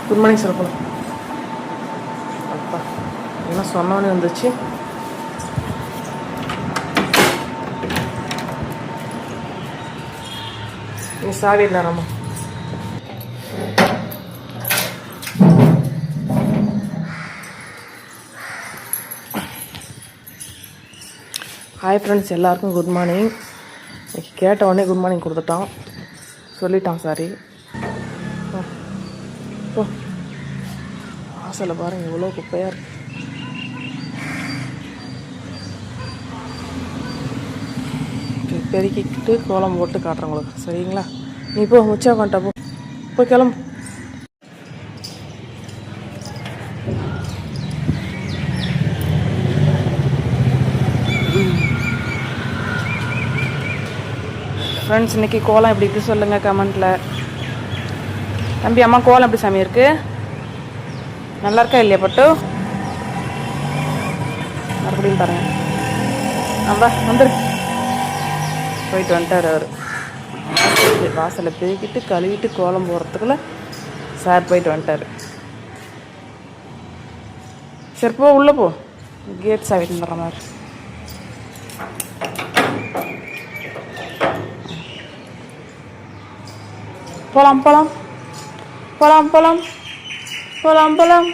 Good morning sir. போகலாம். அப்பா என்ன சொன்னோன்னு வந்துச்சு. நீ சாவி இல்லை நம்ம. ஹாய் ஃப்ரெண்ட்ஸ், எல்லாருக்கும் குட் மார்னிங். கேட்ட உடனே குட் மார்னிங் கொடுத்துட்டான், சொல்லிட்டான். சாரி. ஓ வாசலை பாருங்கள் எவ்வளோ குப்பையாக இருக்கு. பெருக்கிக்கிட்டு கோலம் போட்டு காட்டுறேன் உங்களுக்கு, சரிங்களா? நீ போ, முச்சா பண்ணிட்ட போ, போய் கிளம்பு. ஃப்ரெண்ட்ஸ், இன்றைக்கி கோலம் எப்படி இருக்குது சொல்லுங்கள் கமெண்ட்டில். தம்பி, அம்மா கோலம் எப்படி சாமி இருக்குது? நல்லா இருக்கா இல்லையா பட்டு? மறுபடியும் பாருங்கள். அவ்வா வந்துரு. போயிட்டு வந்துட்டார் அவர். வாசலை பெருக்கிட்டு கழுவிட்டு கோலம் போடுறதுக்குள்ள சார் போயிட்டு வந்துட்டார். சரி போ, உள்ளே போ. கேட் சாவிட்டு வந்துடுற மாதிரி. போகலாம் போகலாம் போகலாம் போகலாம் போகலாம் போகலாம்.